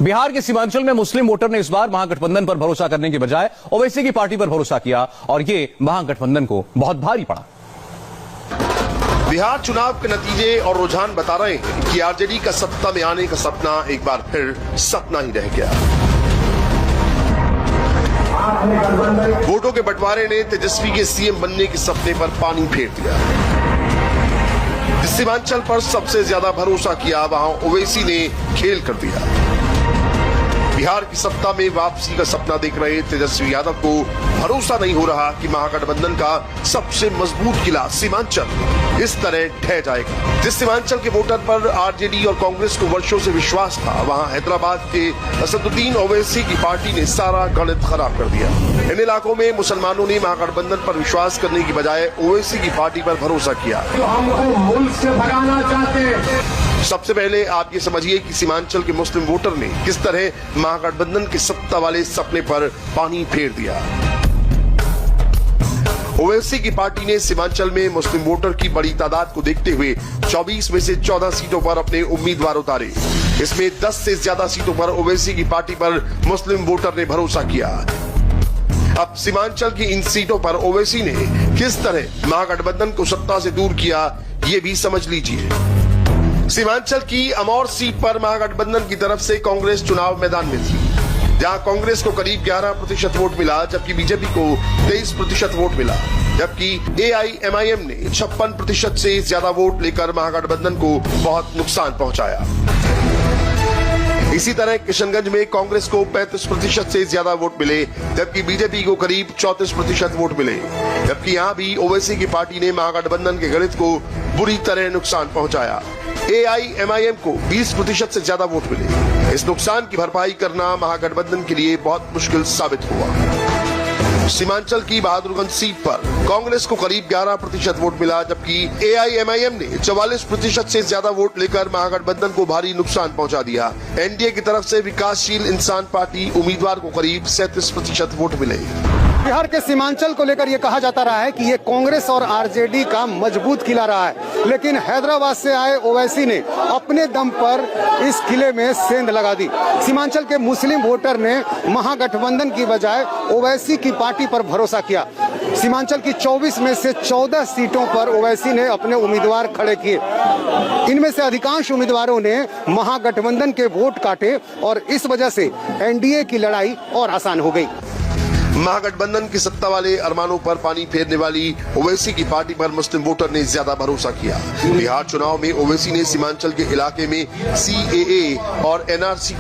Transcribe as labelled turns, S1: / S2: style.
S1: बिहार के सीमांचल में मुस्लिम वोटर ने इस बार महागठबंधन पर भरोसा करने के बजाय ओवैसी की पार्टी पर भरोसा किया और ये महागठबंधन को बहुत भारी पड़ा।
S2: बिहार चुनाव के नतीजे और रुझान बता रहे हैं कि आरजेडी का सत्ता में आने का सपना एक बार फिर सपना ही रह गया। वोटों के बंटवारे ने तेजस्वी के सीएम बनने के सपने पर पानी फेर दिया। जिस सीमांचल पर सबसे ज्यादा भरोसा किया वहां ओवैसी ने खेल कर दिया। बिहार की सत्ता में वापसी का सपना देख रहे तेजस्वी यादव को भरोसा नहीं हो रहा कि महागठबंधन का सबसे मजबूत किला सीमांचल इस तरह ढह जाएगा। जिस सीमांचल के वोटर पर आरजेडी और कांग्रेस को वर्षों से विश्वास था, वहां हैदराबाद के असदुद्दीन ओवैसी की पार्टी ने सारा गणित खराब कर दिया। इन इलाकों में मुसलमानों ने महागठबंधन पर विश्वास करने की बजाय ओवैसी की पार्टी पर भरोसा किया।
S3: तो हमको मुल्क से भगाना चाहते हैं।
S2: सबसे पहले आप ये समझिए कि सीमांचल के मुस्लिम वोटर ने किस तरह महागठबंधन के सत्ता वाले सपने पर पानी फेर दिया। ओवैसी की पार्टी ने सीमांचल में मुस्लिम वोटर की बड़ी तादाद को देखते हुए 24 में से 14 सीटों पर अपने उम्मीदवार उतारे। इसमें 10 से ज्यादा सीटों पर ओवैसी की पार्टी पर मुस्लिम वोटर ने भरोसा किया। अब सीमांचल की इन सीटों पर ओवैसी ने किस तरह महागठबंधन को सत्ता से दूर किया, ये भी समझ लीजिए। सीमांचल की अमौर सीट पर महागठबंधन की तरफ से कांग्रेस चुनाव मैदान में थी, जहां कांग्रेस को करीब 11% वोट मिला, जबकि बीजेपी को 23% वोट मिला। जबकि एआईएमआईएम ने 56% से ज्यादा वोट लेकर महागठबंधन को बहुत नुकसान पहुंचाया। इसी तरह किशनगंज में कांग्रेस को 35% से ज्यादा वोट मिले, जबकि बीजेपी को करीब 34% वोट मिले। जबकि यहां भी ओवैसी की पार्टी ने महागठबंधन के गणित को बुरी तरह नुकसान पहुंचाया। एआईएमआईएम को 20% से ज्यादा वोट मिले। इस नुकसान की भरपाई करना महागठबंधन के लिए बहुत मुश्किल साबित हुआ। सीमांचल की बहादुरगंज सीट पर कांग्रेस को करीब 11% वोट मिला, जबकि एआईएमआईएम ने 44% से ज्यादा वोट लेकर महागठबंधन को भारी नुकसान पहुंचा दिया। एनडीए की तरफ से विकासशील इंसान पार्टी उम्मीदवार को करीब 37% वोट मिले।
S4: बिहार के सीमांचल को लेकर ये कहा जाता रहा है कि ये कांग्रेस और आरजेडी का मजबूत किला रहा है, लेकिन हैदराबाद से आए ओवैसी ने अपने दम पर इस किले में सेंध लगा दी। सीमांचल के मुस्लिम वोटर ने महागठबंधन की बजाय ओवैसी की पार्टी पर भरोसा किया। सीमांचल की 24 में से 14 सीटों पर ओवैसी ने अपने उम्मीदवार खड़े किए। इनमें से अधिकांश उम्मीदवारों ने महागठबंधन के वोट काटे और इस वजह से एनडीए की लड़ाई और आसान हो गई।
S2: महागठबंधन की सत्ता वाले अरमानों पर पानी फेरने वाली ओवैसी की पार्टी पर मुस्लिम वोटर ने ज्यादा भरोसा किया। बिहार चुनाव में ओवैसी ने सीमांचल के इलाके में सीएए और एनआरसी को